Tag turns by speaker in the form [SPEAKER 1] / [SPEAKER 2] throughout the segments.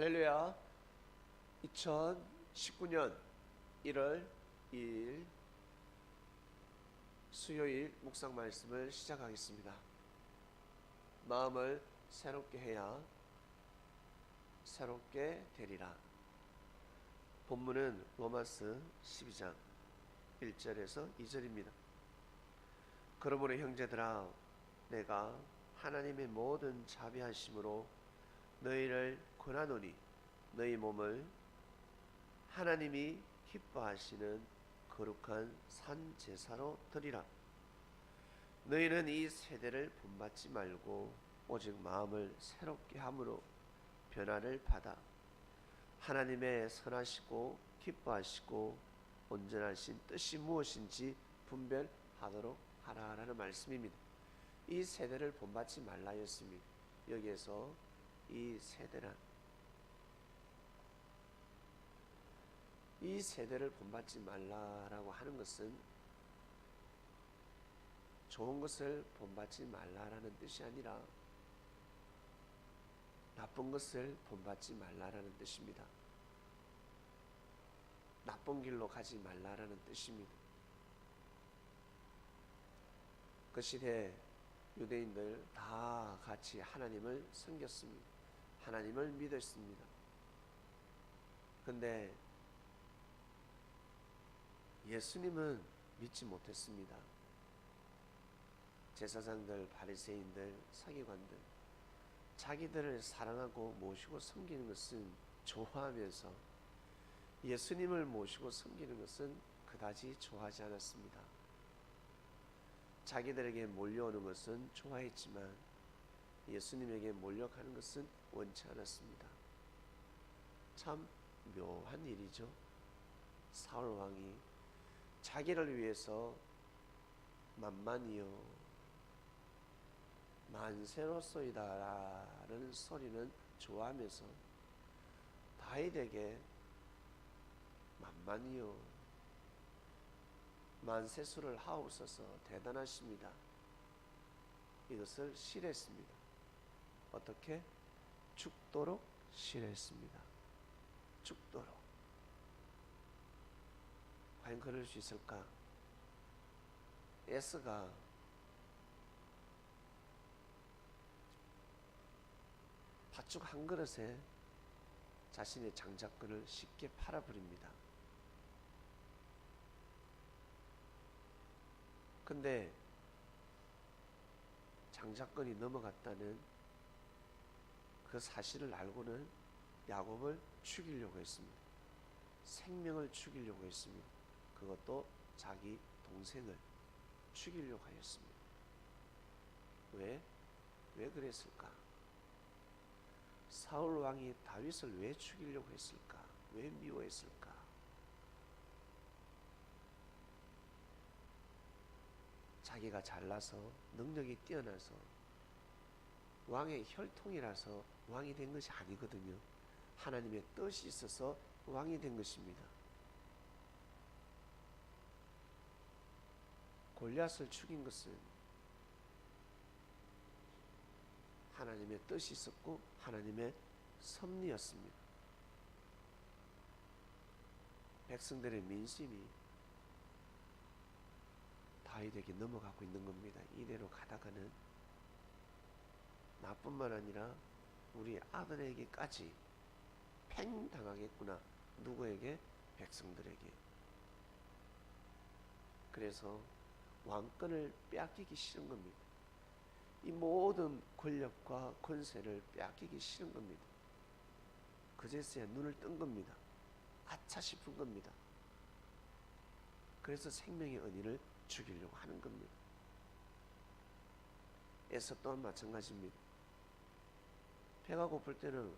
[SPEAKER 1] 할렐루야. 2019년 1월 2일 수요일 묵상 말씀을 시작하겠습니다. 마음을 새롭게 해야 새롭게 되리라. 본문은 로마서 12장 1절에서 2절입니다. 그러므로 형제들아, 내가 하나님의 모든 자비하심으로 너희를 권하노니 너희 몸을 하나님이 기뻐하시는 거룩한 산 제사로 드리라. 너희는 이 세대를 본받지 말고 오직 마음을 새롭게 함으로 변화를 받아 하나님의 선하시고 기뻐하시고 온전하신 뜻이 무엇인지 분별하도록 하라라는 말씀입니다. 이 세대를 본받지 말라였습니다. 여기에서 이 세대를 본받지 말라라고 하는 것은 좋은 것을 본받지 말라라는 뜻이 아니라 나쁜 것을 본받지 말라라는 뜻입니다. 나쁜 길로 가지 말라라는 뜻입니다. 그 시대 유대인들 다 같이 하나님을 섬겼습니다. 하나님을 믿었습니다. 근데 예수님은 믿지 못했습니다. 제사장들, 바리새인들, 서기관들, 자기들을 사랑하고 모시고 섬기는 것은 좋아하면서 예수님을 모시고 섬기는 것은 그다지 좋아하지 않았습니다. 자기들에게 몰려오는 것은 좋아했지만 예수님에게 몰려가는 것은 원치 않았습니다. 참 묘한 일이죠. 사울 왕이 자기를 위해서 만만이요 만세로소이다 라는 소리는 좋아하면서 다윗에게 만만이요 만세수를 하옵소서 대단하십니다. 이것을 싫어했습니다. 어떻게? 죽도록 싫어했습니다. 죽도록. 과연 그럴 수 있을까? 에스가 팥죽 한 그릇에 자신의 장자권을 쉽게 팔아버립니다. 근데 장자권이 넘어갔다는 그 사실을 알고는 야곱을 죽이려고 했습니다. 생명을 죽이려고 했습니다. 그것도 자기 동생을 죽이려고 하였습니다. 왜 그랬을까? 사울 왕이 다윗을 왜 죽이려고 했을까? 왜 미워했을까? 자기가 잘나서 능력이 뛰어나서 왕의 혈통이라서 왕이 된 것이 아니거든요. 하나님의 뜻이 있어서 왕이 된 것입니다. 골리앗을 죽인 것은 하나님의 뜻이 있었고 하나님의 섭리였습니다. 백성들의 민심이 다윗에게 넘어가고 있는 겁니다. 이대로 가다가는 나뿐만 아니라 우리 아들에게까지 팽 당하겠구나. 누구에게? 백성들에게. 그래서 왕권을 빼앗기기 싫은 겁니다. 이 모든 권력과 권세를 빼앗기기 싫은 겁니다. 그제서야 눈을 뜬 겁니다. 아차 싶은 겁니다. 그래서 생명의 은인을 죽이려고 하는 겁니다. 에서 또한 마찬가지입니다. 배가 고플 때는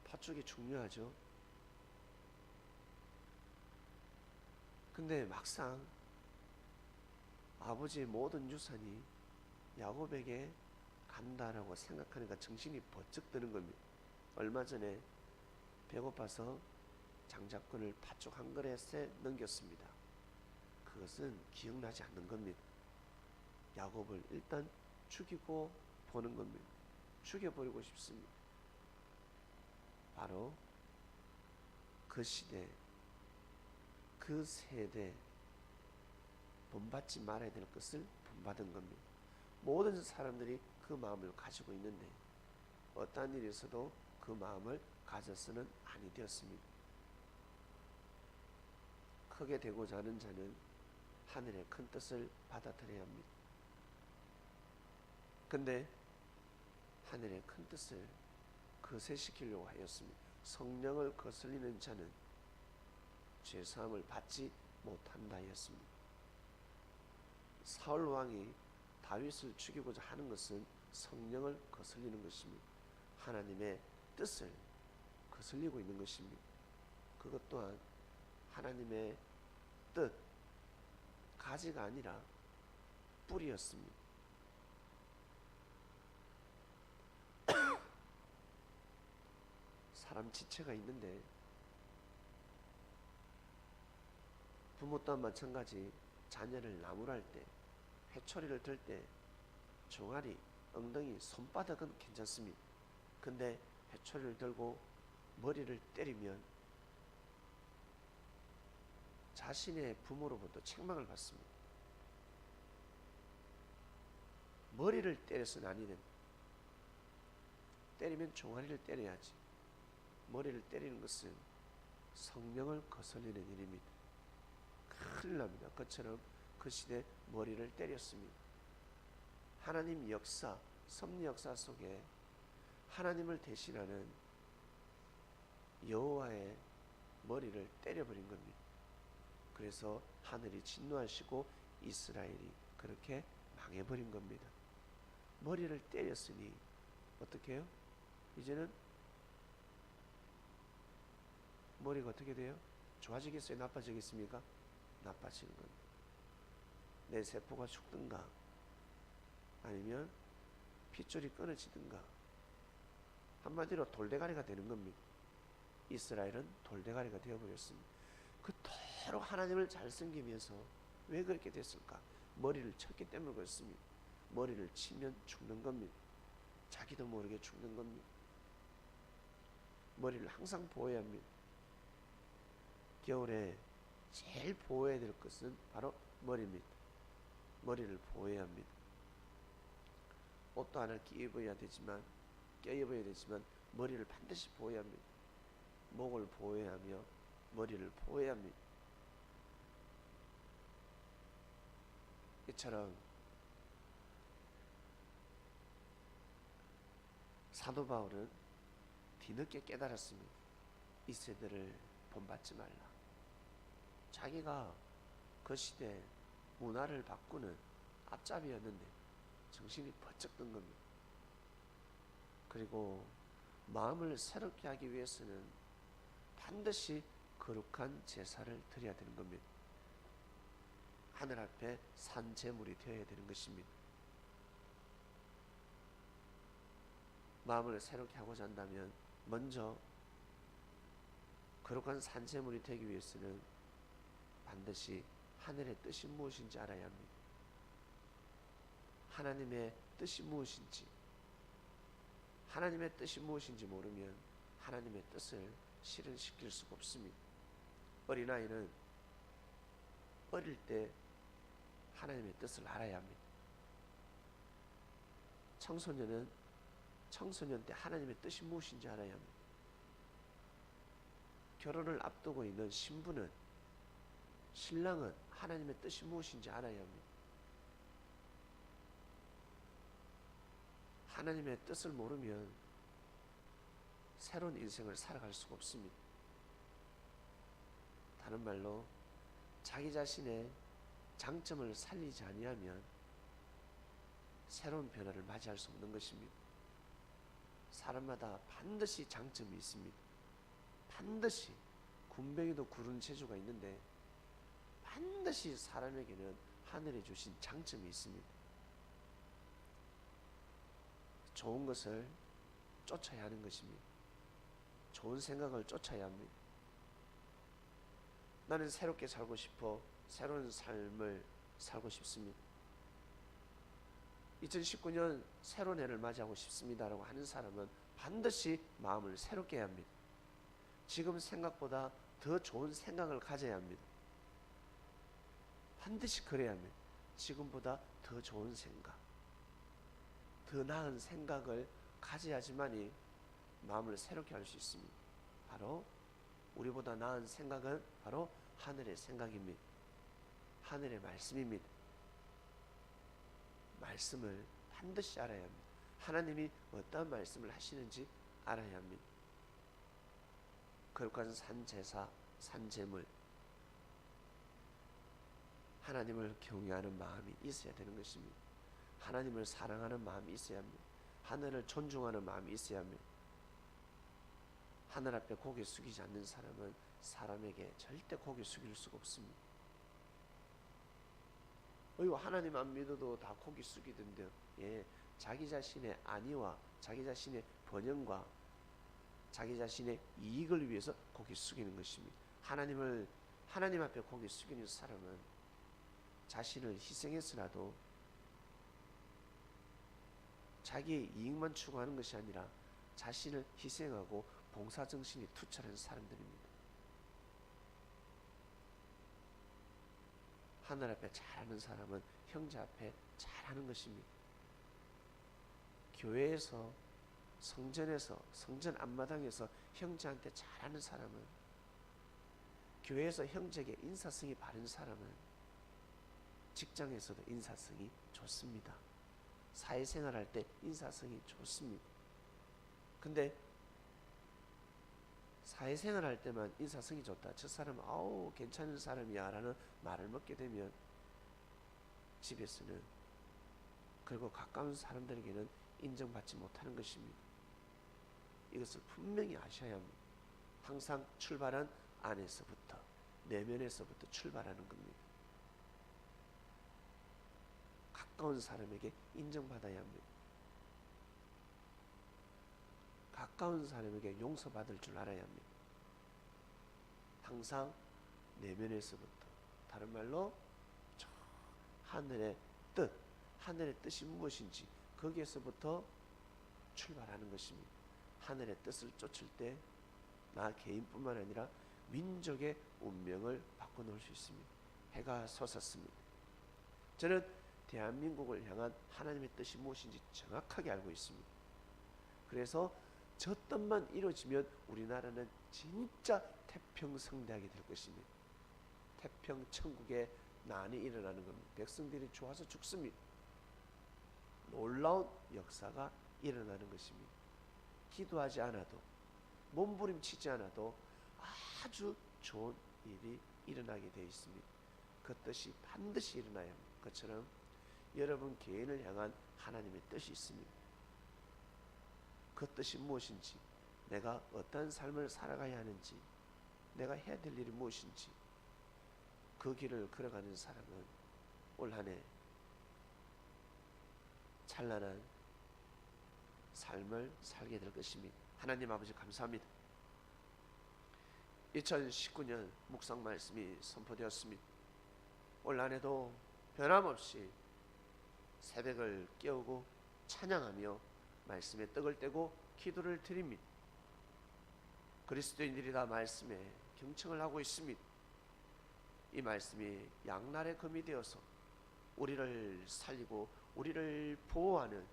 [SPEAKER 1] 팥죽이 중요하죠. 근데 막상 아버지의 모든 유산이 야곱에게 간다라고 생각하니까 정신이 번쩍 드는 겁니다. 얼마 전에 배고파서 장자권을 팥죽 한 그릇에 넘겼습니다. 그것은 기억나지 않는 겁니다. 야곱을 일단 죽이고 보는 겁니다. 죽여버리고 싶습니다. 바로 그 시대, 그 세대 본받지 말아야 될 것을 본받은 겁니다. 모든 사람들이 그 마음을 가지고 있는데 어떠한 일이 있어도 그 마음을 가져서는 아니 되었습니다. 크게 되고자 하는 자는 하늘의 큰 뜻을 받아들여야 합니다. 근데 하늘의 큰 뜻을 거세시키려고 하였습니다. 성령을 거슬리는 자는 죄사함을 받지 못한다 하였습니다. 사울 왕이 다윗을 죽이고자 하는 것은 성령을 거슬리는 것입니다. 하나님의 뜻을 거슬리고 있는 것입니다. 그것 또한 하나님의 뜻, 가지가 아니라 뿌리였습니다. 사람 지체가 있는데 부모 또한 마찬가지 자녀를 나무랄 때, 회초리를 들 때 종아리, 엉덩이, 손바닥은 괜찮습니다. 근데 회초리를 들고 머리를 때리면 자신의 부모로부터 책망을 받습니다. 머리를 때려서는 아니 됩니다. 때리면 종아리를 때려야지. 머리를 때리는 것은 성령을 거슬리는 일입니다. 큰일 납니다. 그처럼 그 시대 머리를 때렸습니다. 하나님 역사, 섭리 역사 속에 하나님을 대신하는 여호와의 머리를 때려버린 겁니다. 그래서 하늘이 진노하시고 이스라엘이 그렇게 망해버린 겁니다. 머리를 때렸으니 어떻게 해요? 이제는 머리가 어떻게 돼요? 좋아지겠어요? 나빠지겠습니까? 나빠지는 겁니다. 내 세포가 죽든가 아니면 핏줄이 끊어지든가, 한마디로 돌대가리가 되는 겁니다. 이스라엘은 돌대가리가 되어버렸습니다. 그토록 하나님을 잘 섬기면서 왜 그렇게 됐을까? 머리를 쳤기 때문에 그렇습니다. 머리를 치면 죽는 겁니다. 자기도 모르게 죽는 겁니다. 머리를 항상 보호해야 합니다. 겨울에 제일 보호해야 될 것은 바로 머리입니다. 머리를 보호해야 합니다. 옷도 하나 껴입어야 되지만 머리를 반드시 보호해야 합니다. 목을 보호해야 하며 머리를 보호해야 합니다. 이처럼 사도 바울은 뒤늦게 깨달았습니다. 이 세대를 본받지 말라. 자기가 그 시대 문화를 바꾸는 앞잡이였는데 정신이 번쩍 든 겁니다. 그리고 마음을 새롭게 하기 위해서는 반드시 거룩한 제사를 드려야 되는 겁니다. 하늘 앞에 산 제물이 되어야 되는 것입니다. 마음을 새롭게 하고자 한다면 먼저 거룩한 산 제물이 되기 위해서는 반드시 하늘의 뜻이 무엇인지 알아야 합니다. 하나님의 뜻이 무엇인지, 하나님의 뜻이 무엇인지 모르면 하나님의 뜻을 실현시킬 수가 없습니다. 어린아이는 어릴 때 하나님의 뜻을 알아야 합니다. 청소년은 청소년 때 하나님의 뜻이 무엇인지 알아야 합니다. 결혼을 앞두고 있는 신부는, 신랑은 하나님의 뜻이 무엇인지 알아야 합니다. 하나님의 뜻을 모르면 새로운 인생을 살아갈 수가 없습니다. 다른 말로 자기 자신의 장점을 살리지 아니하면 새로운 변화를 맞이할 수 없는 것입니다. 사람마다 반드시 장점이 있습니다. 반드시 군뱅이도 구르는 재주가 있는데 반드시 사람에게는 하늘에 주신 장점이 있습니다. 좋은 것을 쫓아야 하는 것입니다. 좋은 생각을 쫓아야 합니다. 나는 새롭게 살고 싶어. 새로운 삶을 살고 싶습니다. 2019년 새로운 해를 맞이하고 싶습니다라고 하는 사람은 반드시 마음을 새롭게 해야 합니다. 지금 생각보다 더 좋은 생각을 가져야 합니다. 반드시 그래야 합니다. 지금보다 더 좋은 생각, 더 나은 생각을 가져야지만이 마음을 새롭게 할 수 있습니다. 바로 우리보다 나은 생각은 바로 하늘의 생각입니다. 하늘의 말씀입니다. 말씀을 반드시 알아야 합니다. 하나님이 어떤 말씀을 하시는지 알아야 합니다. 거룩한 산제사, 산제물, 하나님을 경외하는 마음이 있어야 되는 것입니다. 하나님을 사랑하는 마음이 있어야 합니다. 하늘을 존중하는 마음이 있어야 합니다. 하늘 앞에 고개 숙이지 않는 사람은 사람에게 절대 고개 숙일 수가 없습니다. 하나님 안 믿어도 다 고개 숙이던데요. 예, 자기 자신의 안위와 자기 자신의 번영과 자기 자신의 이익을 위해서 고개 숙이는 것입니다. 하나님 앞에 고개 숙이는 사람은 자신을 희생해서라도 자기의 이익만 추구하는 것이 아니라 자신을 희생하고 봉사정신이 투철한 사람들입니다. 하늘 앞에 잘하는 사람은 형제 앞에 잘하는 것입니다. 교회에서, 성전에서, 성전 앞마당에서 형제한테 잘하는 사람은, 교회에서 형제에게 인사성이 바른 사람은 직장에서도 인사성이 좋습니다. 사회생활할 때 인사성이 좋습니다. 근데 사회생활할 때만 인사성이 좋다, 저 사람은 아우 괜찮은 사람이야 라는 말을 먹게 되면 집에서는, 그리고 가까운 사람들에게는 인정받지 못하는 것입니다. 이것을 분명히 아셔야 합니다. 항상 출발은 안에서부터, 내면에서부터 출발하는 겁니다. 가까운 사람에게 인정받아야 합니다. 가까운 사람에게 용서받을 줄 알아야 합니다. 항상 내면에서부터, 다른 말로 저 하늘의 뜻, 하늘의 뜻이 무엇인지 거기에서부터 출발하는 것입니다. 하늘의 뜻을 쫓을 때 나 개인뿐만 아니라 민족의 운명을 바꿔놓을 수 있습니다. 해가 솟았습니다. 저는 대한민국을 향한 하나님의 뜻이 무엇인지 정확하게 알고 있습니다. 그래서 저 뜻만 이루어지면 우리나라는 진짜 태평성대하게 될 것입니다. 태평천국에 난이 일어나는 겁니다. 백성들이 좋아서 죽습니다. 놀라운 역사가 일어나는 것입니다. 기도하지 않아도, 몸부림치지 않아도 아주 좋은 일이 일어나게 되어 있습니다. 그 뜻이 반드시 일어나야 합니다. 그처럼 여러분 개인을 향한 하나님의 뜻이 있습니다. 그 뜻이 무엇인지, 내가 어떤 삶을 살아가야 하는지, 내가 해야 될 일이 무엇인지, 그 길을 걸어가는 사람은 올 한 해 찬란한 삶을 살게 될 것입니다. 하나님 아버지 감사합니다. 2019년 묵상 말씀이 선포되었습니다. 올 한 해도 변함없이 새벽을 깨우고 찬양하며 말씀에 떡을 떼고 기도를 드립니다. 그리스도인들이 다 말씀에 경청을 하고 있습니다. 이 말씀이 양날의 검이 되어서 우리를 살리고 우리를 보호하는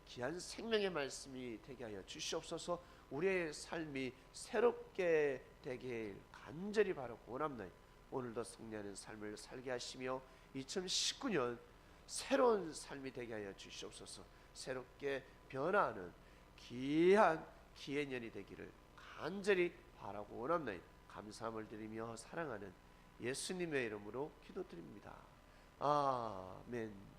[SPEAKER 1] 귀한 생명의 말씀이 되게 하여 주시옵소서. 우리의 삶이 새롭게 되길 간절히 바라고 원합니다. 오늘도 승리하는 삶을 살게 하시며 2019년 새로운 삶이 되게 하여 주시옵소서. 새롭게 변화하는 귀한 기해년이 되기를 간절히 바라고 원합니다. 감사함을 드리며 사랑하는 예수님의 이름으로 기도드립니다. 아멘.